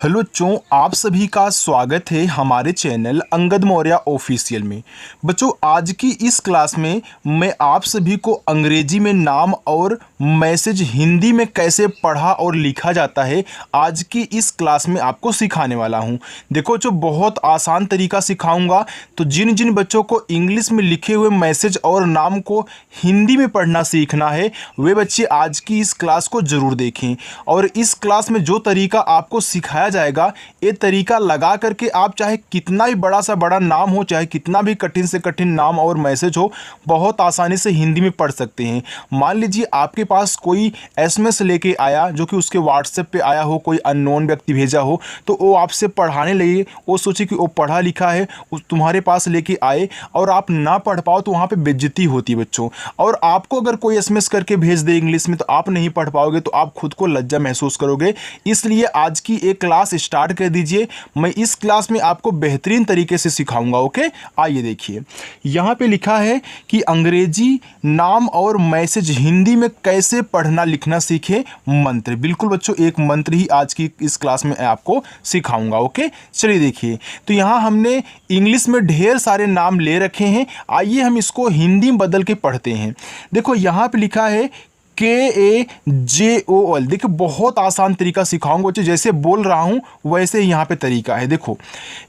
Hello बच्चों, आप सभी का स्वागत है हमारे चैनल अंगद मौर्य ऑफिशियल में। बच्चों, आज की इस क्लास में मैं आप सभी को अंग्रेजी में नाम और मैसेज हिंदी में कैसे पढ़ा और लिखा जाता है आज की इस क्लास में आपको सिखाने वाला हूं। देखो, जो बहुत आसान तरीका सिखाऊंगा, तो जिन जिन बच्चों को इंग्लिश में लिखे हुए मैसेज और नाम को हिंदी में पढ़ना सीखना है, वे बच्चे आज की इस क्लास को ज़रूर देखें। और इस क्लास में जो तरीका आपको सिखाया जाएगा, ये तरीका लगा करके आप चाहे कितना भी बड़ा सा बड़ा नाम हो, चाहे कितना भी कठिन से कठिन नाम और मैसेज हो, बहुत आसानी से हिंदी में पढ़ सकते हैं। मान लीजिए आपके पास कोई एसएमएस लेके आया, जो कि उसके व्हाट्सएप पे आया हो, कोई अननोन व्यक्ति भेजा हो, तो वो आपसे पढ़ाने लगे, वो सोचे कि वो पढ़ा लिखा है, उस तुम्हारे पास लेके आए और आप ना पढ़ पाओ, तो वहाँ पे बेइज्जती होती है बच्चों। और आपको अगर कोई एसएमएस करके भेज दे इंग्लिश में, तो आप नहीं पढ़ पाओगे, तो आप खुद को लज्जा महसूस करोगे। इसलिए आज की एक क्लास स्टार्ट कर दीजिए। मैं इस क्लास में आपको बेहतरीन तरीके से सिखाऊंगा। ओके, आइए देखिए, यहाँ पे लिखा है कि अंग्रेजी नाम और मैसेज हिंदी में कैसे पढ़ना लिखना सीखे मंत्र। बिल्कुल बच्चों, एक मंत्र ही आज की इस क्लास में आपको सिखाऊंगा। ओके, चलिए देखिए, तो यहाँ हमने इंग्लिश में ढेर सारे नाम ले रखे हैं। आइए हम इसको हिंदी में बदल के पढ़ते हैं। देखो, यहाँ पे लिखा है KAJOL। देखिए, बहुत आसान तरीका सिखाऊंगा बच्चे, जैसे बोल रहा हूं वैसे ही यहाँ पे तरीका है। देखो,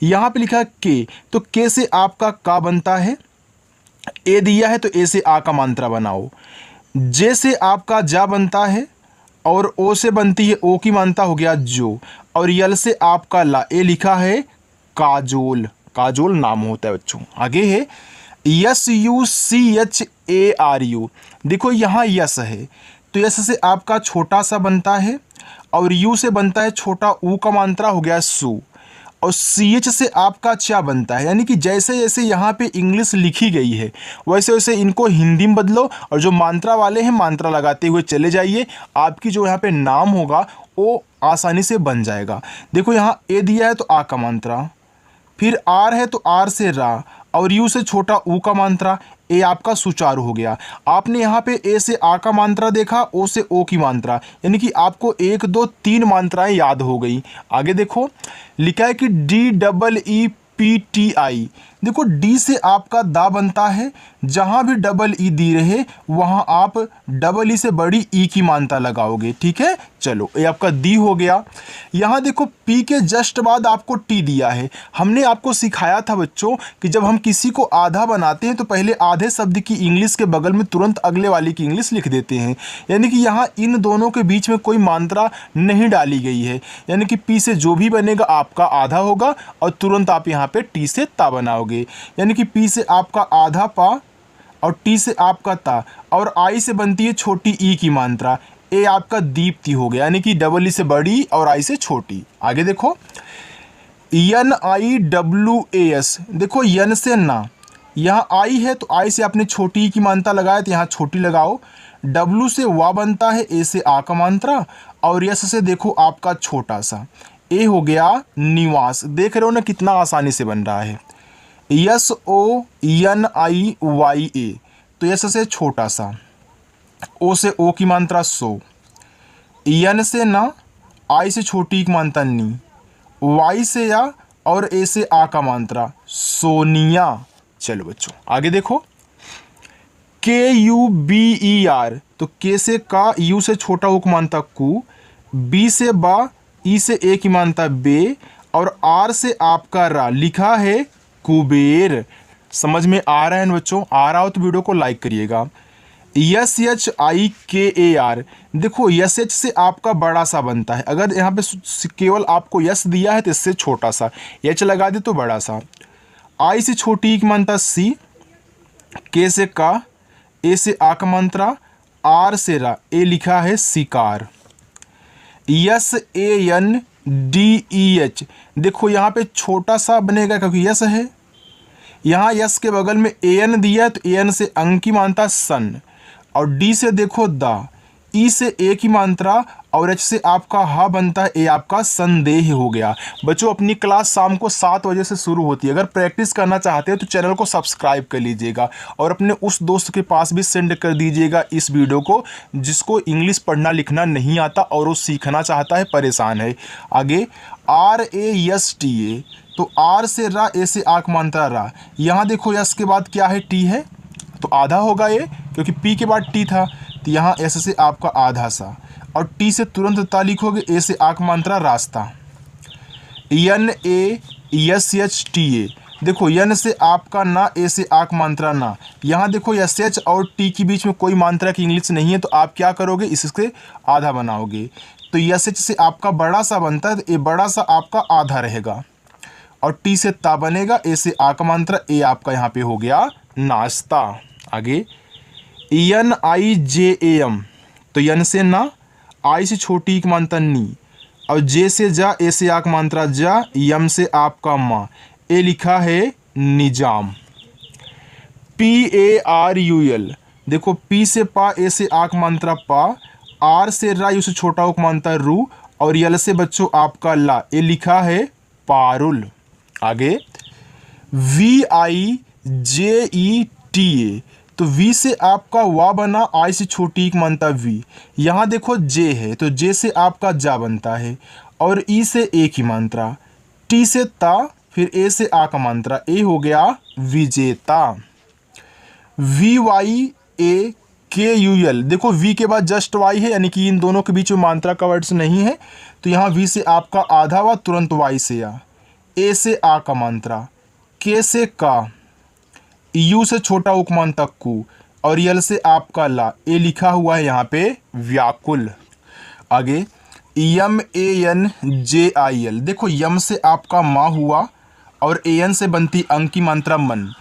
यहाँ पे लिखा है के, तो के से आपका का बनता है, ए दिया है तो ए से आ का मात्रा बनाओ। जे से आपका जा बनता है, और ओ से बनती है ओ की मात्रा, हो गया जो। और यल से आपका ला, ए लिखा है काजोल। काजोल नाम होता है बच्चों। आगे है SUCHARU। देखो, यहाँ यस है, तो यस से आपका छोटा सा बनता है, और यू से बनता है छोटा ऊ का मात्रा, हो गया सू। और CH से आपका चा बनता है। यानी कि जैसे जैसे यहाँ पे इंग्लिश लिखी गई है, वैसे वैसे इनको हिंदी में बदलो, और जो मात्रा वाले हैं मात्रा लगाते हुए चले जाइए। आपकी जो यहाँ पे नाम होगा वो आसानी से बन जाएगा। देखो, यहाँ ए दिया है तो आ का मात्रा, फिर आर है तो आर से रा, और यू से छोटा ऊ का मात्रा, ए आपका सुचारू हो गया। आपने यहाँ पे ए से आ का मात्रा देखा, ओ से ओ की मात्रा, यानी कि आपको 1 2 3 मात्राएं याद हो गई। आगे देखो, लिखा है कि DEEPTI। देखो, डी से आपका दा बनता है, जहाँ भी डबल ई दी रहे वहाँ आप डबल ई से बड़ी ई की मात्रा लगाओगे। ठीक है, चलो, ये आपका दी हो गया। यहाँ देखो, पी के जस्ट बाद आपको टी दिया है। हमने आपको सिखाया था बच्चों कि जब हम किसी को आधा बनाते हैं, तो पहले आधे शब्द की इंग्लिश के बगल में तुरंत अगले वाले की इंग्लिश लिख देते हैं। यानी कि यहाँ इन दोनों के बीच में कोई मात्रा नहीं डाली गई है। यानी कि पी से जो भी बनेगा आपका आधा होगा, और तुरंत आप यहाँ पे टी से ता बनाओगे। यानी कि पी से आपका आधा पा, और टी से आपका ता, और आई से बनती है छोटी ई की मात्रा, ए आपका दीप्ति हो गया। यानी कि डबल ई से बड़ी और आई से छोटी। आगे देखो, NIWAS। देखो, यन से ना, यहाँ आई है तो आई से आपने छोटी की मात्रा लगाया, तो यहाँ छोटी लगाओ। डब्लू से वा बनता है, ए से आ का मात्रा, और यस से देखो आपका छोटा सा, ए हो गया निवास। देख रहे हो ना कितना आसानी से बन रहा है। SONIYA, तो यस से छोटा सा, ओ से ओ की मात्रा सो, यन से ना, आई से छोटी की मात्रा नी, वाई से या, और ए से आ का मात्रा सोनिया। चलो बच्चों, आगे देखो, KUBER। तो के से का, यू से छोटा ओ की मात्रा कु, बी से बा, ई से ए की मात्रा बे, और आर से आपका रा, लिखा है कुबेर। समझ में आ रहा है ना बच्चों? आ रहा हो तो वीडियो को लाइक करिएगा। SHIKAR। देखो, SH से आपका बड़ा सा बनता है। अगर यहाँ पे केवल आपको यस दिया है तो इससे छोटा सा, एच लगा दे तो बड़ा सा। आई से छोटी की मात्रा सी, के से का, ए से आ का मात्रा, आर से रा, ए लिखा है शिकार। SANDEH। देखो, यहाँ पे छोटा सा बनेगा क्योंकि यस है। यहाँ यस के बगल में AN दिया है, तो AN से अंग की मात्रा सन, और डी से देखो दा, ई से ए की मात्रा और एच से आपका हा बनता है, ए आपका संदेह हो गया। बच्चों अपनी क्लास शाम को 7 बजे से शुरू होती है। अगर प्रैक्टिस करना चाहते हैं तो चैनल को सब्सक्राइब कर लीजिएगा और अपने उस दोस्त के पास भी सेंड कर दीजिएगा इस वीडियो को जिसको इंग्लिश पढ़ना लिखना नहीं आता और वो सीखना चाहता है, परेशान है। आगे RASTA, तो आर से रा, ए से आक मात्रा रा। यहाँ देखो यस के बाद क्या है, टी है तो आधा होगा ये, क्योंकि पी के बाद टी था तो यहाँ एस से आपका आधा सा, और टी से तुरंत ता लिखोगे, ए से आक मात्रा रास्ता। NASHTA, देखो यन से आपका ना, ए से आक मात्रा ना। यहाँ देखो SH और टी के बीच में कोई मात्रा की इंग्लिश नहीं है तो आप क्या करोगे, इससे आधा बनाओगे। तो SH से आपका बड़ा सा बनता है तो ये बड़ा सा आपका आधा रहेगा, और टी से ता बनेगा, ए से आक मात्रा, ए आपका यहाँ पे हो गया नाश्ता। आगे NIJAM, तो यन से ना, आई से छोटी की मात्रा नी, और जे से जा, ए से आक मात्रा जा, यम से आपका माँ, ए लिखा है निजाम। PARUL, देखो पी से पा, ए से आक मात्रा पा, आर से रा, यू से छोटा उक मात्रा रू, और यल से बच्चों आपका ला, ए लिखा है पारुल। आगे VIJETA, तो वी से आपका वा बना, आई से छोटी एक मात्रा वी। यहाँ देखो जे है तो जे से आपका जा बनता है, और ई से ए की मात्रा, टी से ता, फिर ए से आ का मात्रा, ए हो गया विजेता। VYAKUL, देखो वी के बाद जस्ट वाई है, यानी कि इन दोनों के बीच में मात्रा का वर्ड्स नहीं है, तो यहाँ वी से आपका आधा वा, तुरंत वाई से आ, ए से आ का मात्रा, के से का, यू से छोटा उपमान तक कु, और यल से आपका ला, ए लिखा हुआ है यहाँ पे व्याकुल। आगे MANJIL, देखो यम से आपका माँ हुआ, और AN से बनती अंक की मात्रा मन।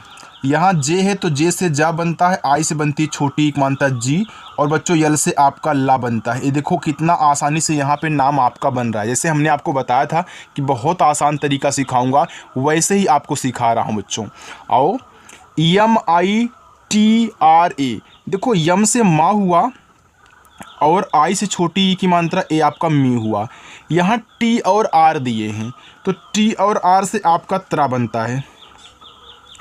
यहाँ जे है तो जे से जा बनता है, आई से बनती छोटी एक मात्रा जी, और बच्चों यल से आपका ला बनता है। ये देखो कितना आसानी से यहाँ पे नाम आपका बन रहा है। जैसे हमने आपको बताया था कि बहुत आसान तरीका सिखाऊंगा, वैसे ही आपको सिखा रहा हूँ बच्चों। आओ MITRA, देखो यम से माँ हुआ, और आई से छोटी ई की मात्रा, ए आपका मी हुआ। यहाँ टी और आर दिए हैं तो टी और आर से आपका त्रा बनता है।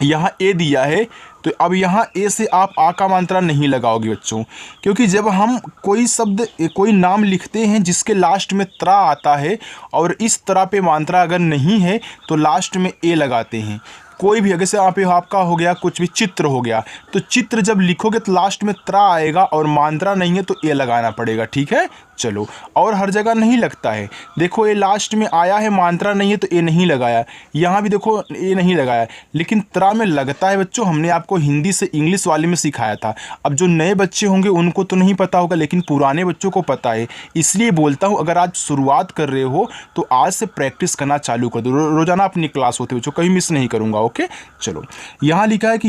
यहाँ ए दिया है तो अब यहाँ ए से आप आ का मात्रा नहीं लगाओगे बच्चों, क्योंकि जब हम कोई शब्द कोई नाम लिखते हैं जिसके लास्ट में त्रा आता है और इस तरह पे मात्रा अगर नहीं है तो लास्ट में ए लगाते हैं। कोई भी, जैसे यहाँ पे आपका हो गया कुछ भी चित्र हो गया, तो चित्र जब लिखोगे तो लास्ट में त्रा आएगा और मात्रा नहीं है तो ए लगाना पड़ेगा, ठीक है। चलो, और हर जगह नहीं लगता है, देखो ये लास्ट में आया है, मात्रा नहीं है तो ए नहीं लगाया, यहाँ भी देखो ए नहीं लगाया, लेकिन त्रा में लगता है बच्चों। हमने आपको हिंदी से इंग्लिश वाले में सिखाया था। अब जो नए बच्चे होंगे उनको तो नहीं पता होगा, लेकिन पुराने बच्चों को पता है, इसलिए बोलता हूँ अगर आज शुरुआत कर रहे हो तो आज से प्रैक्टिस करना चालू कर दो। रोजाना अपनी क्लास होती है बच्चों, कहीं मिस नहीं करूँगा, ओके। चलो, यहाँ लिखा है कि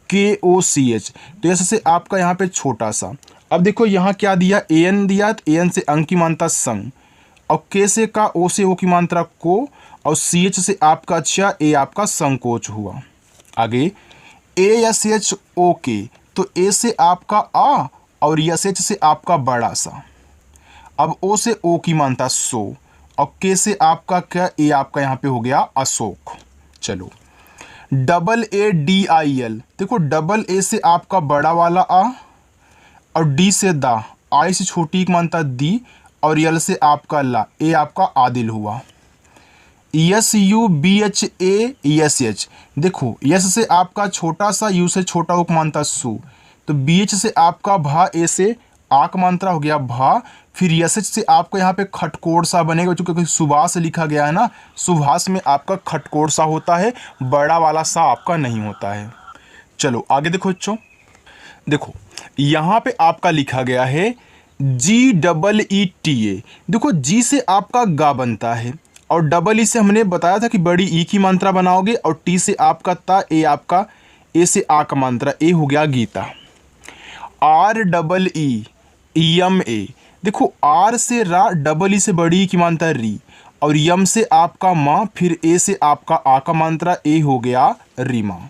SANKOCH, तो यस से आपका यहाँ पे छोटा सा। अब देखो यहाँ क्या दिया, AN दिया, तो AN से अंक की मात्रा संग, और के से का, ओ से ओ की मात्रा को, और CH से आपका अच्छा, ए आपका संकोच हुआ। आगे ASHOK, तो ए से आपका आ, और SH से आपका बड़ा सा। अब ओ से ओ की मात्रा सो, और के से आपका क्या, ए आपका यहाँ पे हो गया अशोक। चलो, AADIL, देखो डबल ए से आपका बड़ा वाला आ, और डी से दा, आई से छोटी की मात्रा दी, और यल से आपका ला, ए आपका आदिल हुआ। SUBHASH, देखो यस से आपका छोटा सा, यू से छोटा उक मात्रा सु, तो BH से आपका भा, ए से आक मात्रा हो गया भा, फिर यस से आपका यहाँ पे खटकोड़ सा बनेगा, क्योंकि सुभाष से लिखा गया है ना, सुभाष में आपका खटकोड़ सा होता है, बड़ा वाला सा आपका नहीं होता है। चलो आगे देखो बच्चों, देखो यहाँ पे आपका लिखा गया है GEETA, देखो जी से आपका गा बनता है, और डबल ई से हमने बताया था कि बड़ी ई की मात्रा बनाओगे, और टी से आपका ता, ए आपका, ए से आ का मात्रा, ए हो गया गीता। REEMA, देखो आर से रा, डबल ई से बड़ी ई की मात्रा री, और यम से आपका माँ, फिर ए से आपका आ का मात्रा, ए हो गया रीमा।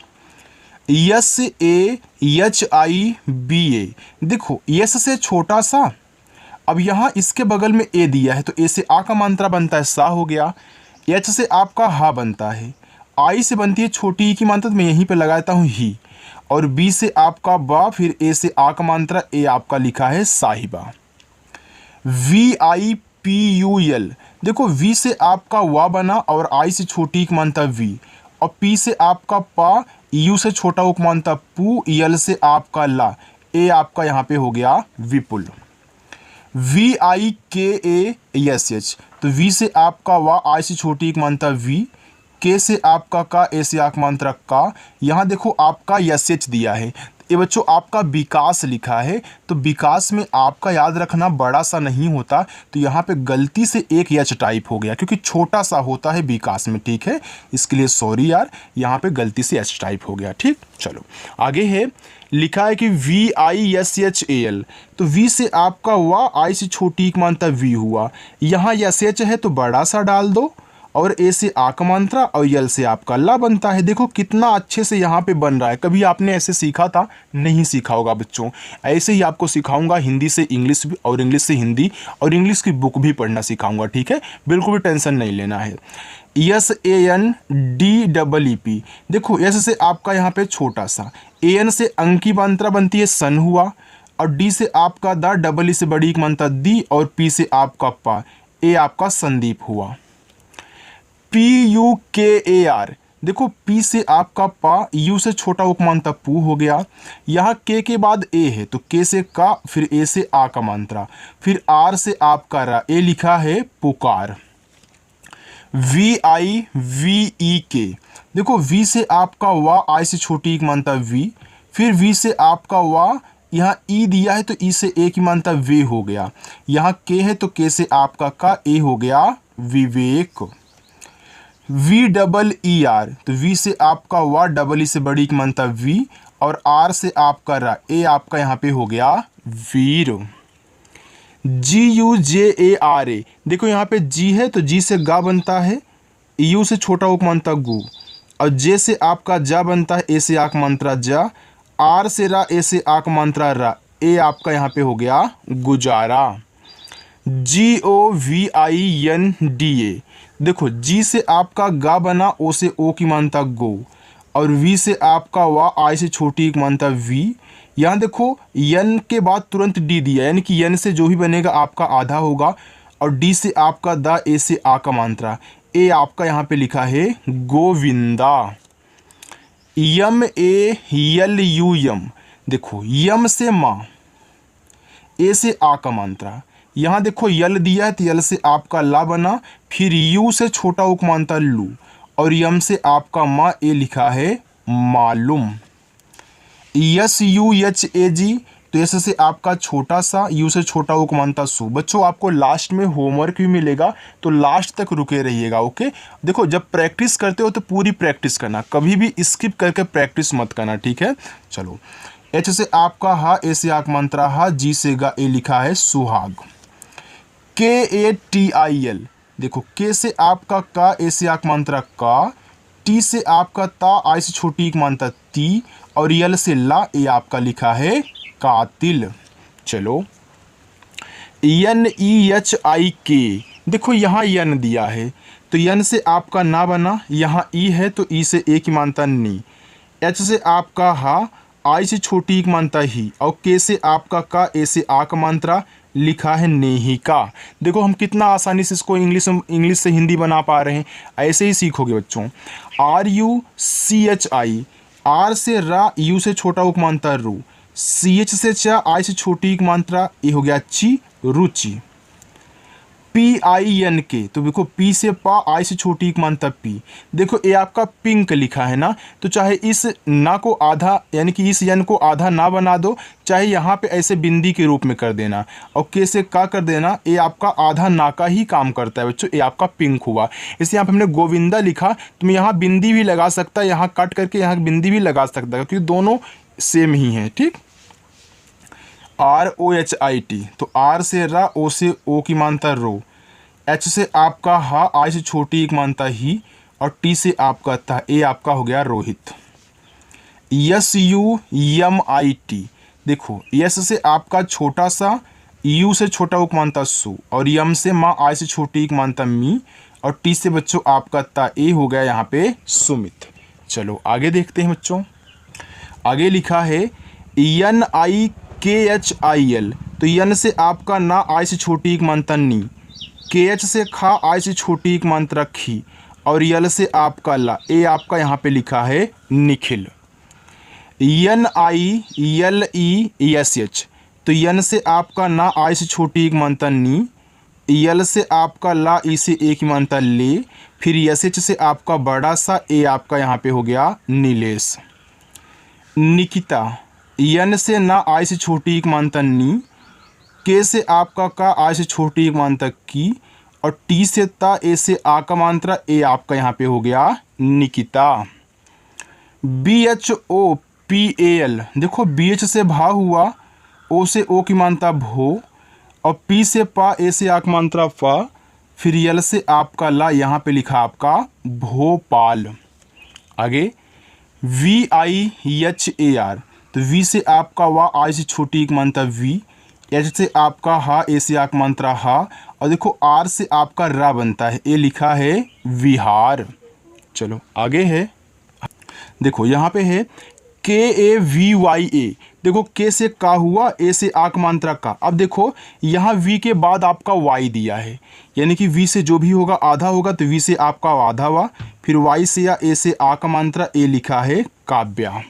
SAHIBA। देखो यस से छोटा सा, अब यहाँ इसके बगल में ए दिया है तो ए से आ का मात्रा बनता है सा हो गया, एच से आपका हा बनता है, आई से बनती है छोटी ई की मात्रा तो मैं यहीं पे लगाता हूँ ही, और बी से आपका बा, फिर ए से आ का मात्रा ए आपका लिखा है साहिबा। VIPUL, देखो वी से आपका वा बना और आई से छोटी की मात्रा वी, और पी से आपका पा, यू से छोटा उपमानता पू, यल से आपका ला, ए आपका यहाँ पे हो गया विपुल। VIKASH, तो वी से आपका वा, आई से छोटी एक मात्रा वी, के से आपका का, ए से आक मात्रा का, यहाँ देखो आपका यश दिया है, ये बच्चों आपका विकास लिखा है, तो विकास में आपका याद रखना बड़ा सा नहीं होता, तो यहाँ पे गलती से एक एच टाइप हो गया क्योंकि छोटा सा होता है विकास में, ठीक है, इसके लिए सॉरी यार, यहाँ पे गलती से एच टाइप हो गया, ठीक। चलो आगे है, लिखा है कि VISHAL, तो वी से आपका वा, आई से छोटी एक मात्रा वी हुआ, यहाँ यश है तो बड़ा सा डाल दो, और ए से आ का मात्रा और यल से आपका ला बनता है। देखो कितना अच्छे से यहाँ पे बन रहा है, कभी आपने ऐसे सीखा था? नहीं सीखा होगा बच्चों, ऐसे ही आपको सिखाऊंगा, हिंदी से इंग्लिश भी और इंग्लिश से हिंदी, और इंग्लिश की बुक भी पढ़ना सिखाऊंगा, ठीक है, बिल्कुल भी टेंशन नहीं लेना है। SANDEEP, देखो एस से आपका यहाँ पे छोटा सा, AN से अंक की मात्रा बनती है सन हुआ, और डी से आपका दा, डबल ई से बड़ी की मात्रा दी, और पी से आपका पा, ए आपका संदीप हुआ। PUKAR, देखो पी से आपका पा, यू से छोटा उपमानता पू हो गया, यहाँ के बाद ए है तो के से का, फिर ए से आ का मात्रा, फिर आर से आपका रा, ए लिखा है पुकार। VIVEK, देखो वी से आपका वा, आई से छोटी एक मात्रा वी, फिर वी से आपका वा, यहाँ ई दिया है तो ई से ए की मात्रा वे हो गया, यहाँ के है तो के से आपका का, ए हो गया विवेक। VEER, तो वी से आपका वा, डबल ई से बड़ी की मात्रा वी, और आर से आपका रा, ए आपका यहाँ पे हो गया वीर। GUJARA, देखो यहाँ पे जी है तो जी से गा बनता है, यू से छोटा उपमानता गु, और जे से आपका जा बनता है, ए से आक मात्रा जा, आर से रा, ए से आक मात्रा रा, ए आपका यहाँ पे हो गया गुजारा। GOVINDA, देखो जी से आपका गा बना, ओ से ओ की मात्रा गो, और वी से आपका वा, आई से छोटी एक मात्रा वी, यहाँ देखो यन के बाद तुरंत डी दिया, यानी कि यन से जो भी बनेगा आपका आधा होगा, और डी से आपका दा, ए से आ का मात्रा, ए आपका यहाँ पे लिखा है गोविंदा। YALUM, देखो यम से माँ, ए से आ का मात्रा, यहाँ देखो यल दिया है तो यल से आपका ला बना, फिर यू से छोटा उपमानता लू, और यम से आपका माँ, ए लिखा है मालूम। SUHAG, तो एस से आपका छोटा सा, यू से छोटा उपमानता सु। बच्चों आपको लास्ट में होमवर्क भी मिलेगा तो लास्ट तक रुके रहिएगा, ओके। देखो जब प्रैक्टिस करते हो तो पूरी प्रैक्टिस करना, कभी भी स्किप करके प्रैक्टिस मत करना, ठीक है। चलो एच से आपका हा, ए से आक मात्रा हा, जी से गा, ए लिखा है सुहाग। KATIL, देखो के से आपका का, ए से आक मात्रा का, टी से आपका ता, आई से छोटी एक मात्रा ती, और यल से ला, ए आपका लिखा है कातिल। चलो NEHIK, देखो यहाँ यन दिया है तो यन से आपका ना बना, यहाँ ई है तो ई से ए की मात्रा नी, एच से आपका हा, आई से छोटी एक मात्रा ही, और के से आपका का, ए से आ का मात्रा, लिखा है नेहिका। देखो हम कितना आसानी से इसको इंग्लिश से हिंदी बना पा रहे हैं, ऐसे ही सीखोगे बच्चों। RUCHI, आर से रा, यू से छोटा उपमानता रू, CH से चा, आई से छोटी एक मात्रा, ये हो गया ची, रुचि। PINK, तो देखो पी से पा, आई से छोटी एक मात्रा पी, देखो ये आपका पिंक लिखा है ना, तो चाहे इस ना को आधा, यानी कि इस यन को आधा ना बना दो, चाहे यहाँ पे ऐसे बिंदी के रूप में कर देना, और के से का कर देना, ये आपका आधा ना का ही काम करता है बच्चों, ये आपका पिंक हुआ। इसलिए यहाँ पे हमने गोविंदा लिखा, तो मैं यहाँ बिंदी भी लगा सकता, यहाँ कट करके यहाँ बिंदी भी लगा सकता, क्योंकि दोनों सेम ही हैं, ठीक। ROHIT, तो आर से रा, ओ से ओ की मात्रा रो, एच से आपका हा, आई से छोटी एक मात्रा ही, और टी से आपका था, ए आपका हो गया रोहित। SUMIT। देखो यस से आपका छोटा सा, यू से छोटा उपमानता सु, और यम से माँ, आई से छोटी उपमानता मी, और टी से बच्चों आपका ता, ए हो गया यहाँ पे सुमित। चलो आगे देखते हैं बच्चों। आगे लिखा है NIKHIL। तो यन से आपका ना, आई से छोटी एक मानता नी, KH से खा, आई से छोटी एक मात्रा खी, और यल से आपका ला, ए आपका यहाँ पे लिखा है निखिल। NILESH। तो यन से आपका ना, आई से छोटी एक मानता नी, यल से आपका ला, ई से एक मानता ले, फिर SH से आपका बड़ा सा, ए आपका यहाँ पे हो गया नीलेश। निकिता। यन से ना, आई से छोटी एक मानता नी, के से आपका का, आई से छोटी एक मानता की, और टी से ता, ए से आ का मात्रा, ए आपका यहाँ पे हो गया निकिता। BHOPAL। देखो BH से भा हुआ, ओ से ओ की मात्रा भो, और पी से पा, ए से आ की मात्रा फा, फिर यल से आपका ला, यहाँ पे लिखा आपका भोपाल। आगे VIHAR। तो वी से आपका वा, आई से छोटी एक मात्रा वी, एच से आपका हा, ए से आक मात्रा हा, और देखो आर से आपका रा बनता है, ए लिखा है विहार। चलो आगे है, देखो यहाँ पे है KAVYA। देखो के से का हुआ, ए से आक मात्रा का। अब देखो यहाँ वी के बाद आपका वाई दिया है, यानी कि वी से जो भी होगा आधा होगा, तो वी से आपका आधा हुआ, फिर वाई से या ए से आ का मात्रा, ए लिखा है काव्या।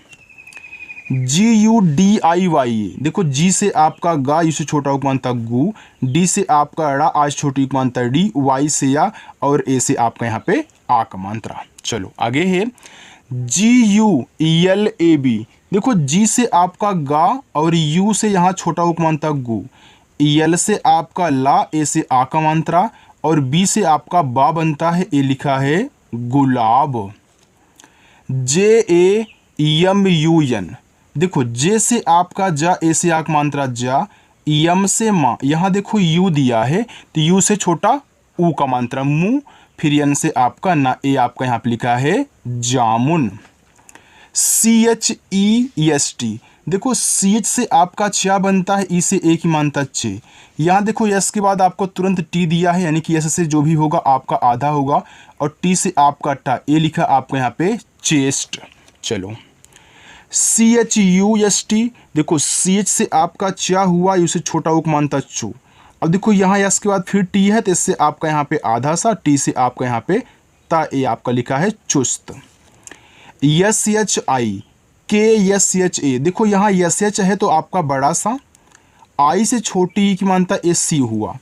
GUDIYA। देखो जी से आपका गा, यू से छोटा उपमानता गु, डी से आपका ड़ा, आज छोटी उपमानता डी, वाई से या, और ए से आपका यहाँ पे आ का मात्रा। चलो आगे है GUELAB। देखो जी से आपका गा, और यू से यहाँ छोटा उपमानता गु, यल से आपका ला, ए से आ का मात्रा, और बी से आपका बा बनता है, ए लिखा है गुलाब। JAMUN। देखो जे से आपका जा, ए से आक मात्रा जा, यम से माँ, यहाँ देखो यू दिया है, तो यू से छोटा ऊ का मात्रा मु, फिर यन से आपका ना, ए आपका यहाँ पे लिखा है जामुन। CHEST। देखो CH से आपका चा बनता है, ई से एक ही मानता चे, यहाँ देखो यस के बाद आपको तुरंत टी दिया है, यानी कि यस से जो भी होगा आपका आधा होगा, और टी से आपका टा, ए लिखा आपका यहाँ पे चेस्ट। चलो CHUST। देखो CH से आपका चा हुआ, यू से छोटा उक मानता चू। अब देखो यहाँ यस के बाद फिर टी है, तो इससे आपका यहाँ पे आधा सा, टी से आपका यहाँ पे ता, ए आपका लिखा है चुस्त। SHI KSHA। देखो यहाँ SH है तो आपका बड़ा सा, आई से छोटी की मानता SC हुआ।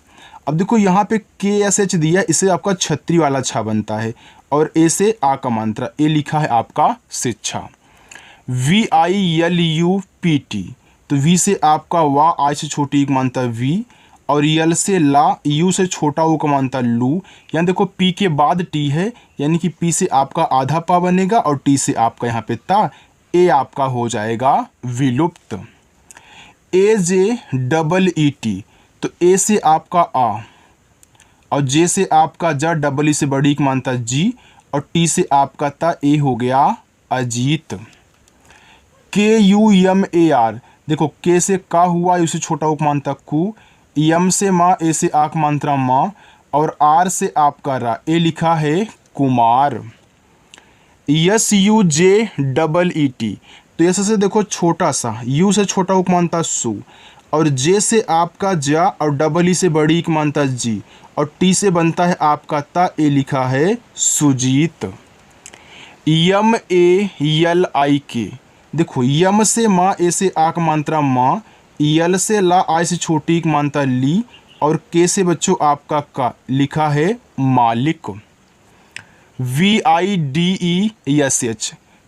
अब देखो यहाँ पे KSH दिया, इसे आपका छतरी वाला छा बनता है, और ए से आ का मात्रा, ए लिखा है आपका शिक्षा। VILUPT। तो वी से आपका वा, आई से छोटी एक मानता वी, और यल से ला, यू से छोटा ओ का मानता लू, यहाँ देखो पी के बाद टी है, यानी कि पी से आपका आधा पा बनेगा, और टी से आपका यहाँ पे ता, ए आपका हो जाएगा विलुप्त। AJEET। तो ए से आपका आ, और जे से आपका जा, डबल ई से बड़ी एक मानता जी, और टी से आपका ता, ए हो गया अजीत। KUMAR। देखो के से का हुआ, यू से छोटा उपमानता कु, यम से माँ, ए से आक मात्रा माँ, और आर से आपका रा, ए लिखा है कुमार। SUJEET। तो यस से देखो छोटा सा, यू से छोटा उपमानता सु, और जे से आपका जा, और डबल ई से बड़ी एक मानता जी, और टी से बनता है आपका ता, ए लिखा है सुजीत। YALIK। देखो यम से माँ, ए से आक मात्रा माँ, यल से ला, आई से छोटी एक मानता ली, और के से बच्चों आपका का, लिखा है मालिक। VIDESH।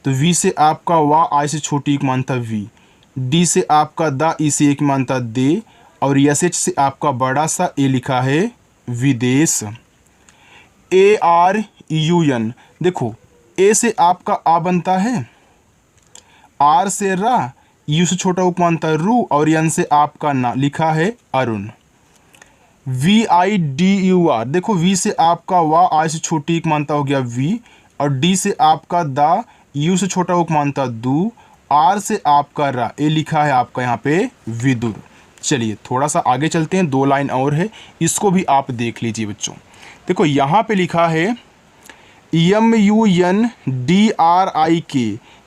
तो वी से आपका वा, आई से छोटी एक मानता वी, डी से आपका दा, ई से एक मानता दे, और SH से आपका बड़ा सा, ए लिखा है विदेश। ARUN। देखो ए से आपका आ बनता है, आर से रा, यू से छोटा उपमानता रू, और यन से आपका ना, लिखा है अरुण। VIDUR। देखो वी से आपका वा, आई से छोटी एक मानता हो गया वी, और डी से आपका दा, यू से छोटा उपमानता दू, आर से आपका रा, ए लिखा है आपका यहाँ पे विदुर। चलिए थोड़ा सा आगे चलते हैं, 2 लाइन और है, इसको भी आप देख लीजिए बच्चों। देखो यहाँ पे लिखा है MUNDRIK।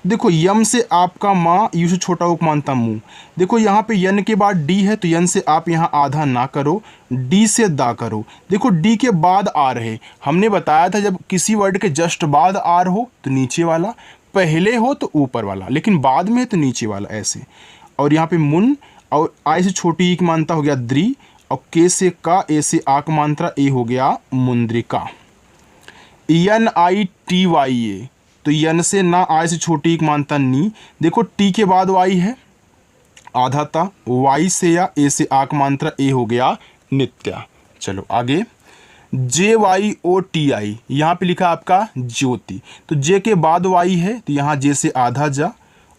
देखो यम से आपका माँ, यू से छोटा उपमानता मुँह। देखो यहाँ पे यन के बाद डी है, तो यन से आप यहाँ आधा ना करो, डी से दा करो। देखो डी के बाद आर है, हमने बताया था जब किसी वर्ड के जस्ट बाद आर हो तो नीचे वाला, पहले हो तो ऊपर वाला, लेकिन बाद में है तो नीचे वाला, ऐसे। और यहाँ पे मुन, और आई से छोटी एक मानता हो गया द्री, और के से का, ए से आक मात्रा, ए हो गया मुंद्रिका। NITYA, तो यन से ना, आय से छोटी एक मानता नी। देखो टी के बाद वाई है, आधा था, वाई से या, ए से आक मात्रा, ए हो गया नित्या। चलो आगे, JYOTI, यहाँ पे लिखा आपका ज्योति, तो जे के बाद वाई है, तो यहाँ जे से आधा जा,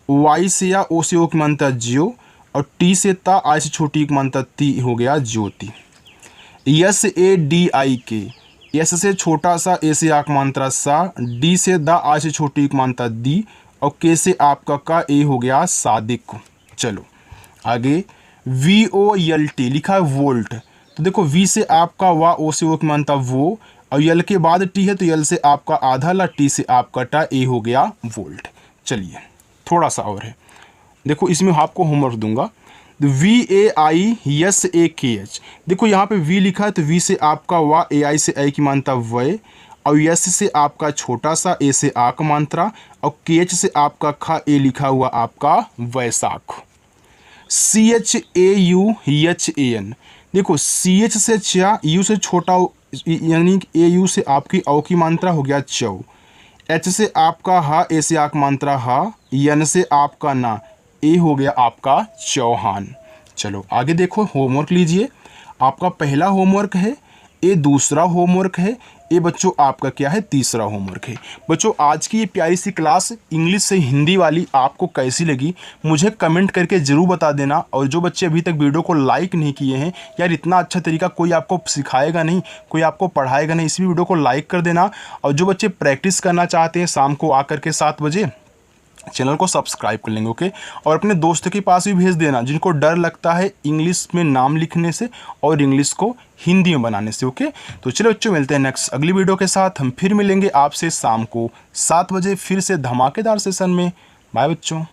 वाई से या, ओ से ओ की मानता ज्यो, और टी से ता, आई से छोटी एक मानता ती, हो गया ज्योति। SADIK, एस से छोटा सा, ए से आक मात्रा सा, डी से दा, आ से छोटी एक मात्रा दी, और के से आपका का, ए हो गया सादिक। चलो आगे, VOLT लिखा है वोल्ट, तो देखो वी से आपका वा, ओ से ओ की मानता वो, और यल के बाद टी है, तो यल से आपका आधा ला, टी से आपका टा, ए हो गया वोल्ट। चलिए थोड़ा सा और है, देखो इसमें आपको होमवर्क दूंगा। VAISAKH, देखो यहाँ पे वी लिखा है, तो वी से आपका वा, ए आई से आई की मात्रा वय, और यस से आपका छोटा सा, ए से आक मात्रा, और KH से आपका खा, ए लिखा हुआ आपका वैशाख। CHAUHAN, देखो CH से चा, यू से छोटा, यानी AU से आपकी औ की मात्रा हो गया चौ, H से आपका हा, ए से आक मात्रा हा, यन से आपका ना, ए हो गया आपका चौहान। चलो आगे देखो, होमवर्क लीजिए। आपका पहला होमवर्क है, ये दूसरा होमवर्क है, ये बच्चों आपका क्या है, तीसरा होमवर्क है। बच्चों आज की ये प्यारी सी क्लास इंग्लिश से हिंदी वाली आपको कैसी लगी मुझे कमेंट करके ज़रूर बता देना। और जो बच्चे अभी तक वीडियो को लाइक नहीं किए हैं, यार इतना अच्छा तरीका कोई आपको सिखाएगा नहीं, कोई आपको पढ़ाएगा नहीं, इसी वीडियो को लाइक कर देना। और जो बच्चे प्रैक्टिस करना चाहते हैं शाम को आकर के 7 बजे, चैनल को सब्सक्राइब कर लेंगे, ओके। और अपने दोस्तों के पास भी भेज देना जिनको डर लगता है इंग्लिश में नाम लिखने से और इंग्लिश को हिंदी में बनाने से, ओके। तो चलो बच्चों, मिलते हैं नेक्स्ट अगली वीडियो के साथ। हम फिर मिलेंगे आपसे शाम को 7 बजे फिर से धमाकेदार सेशन में। बाय बच्चों।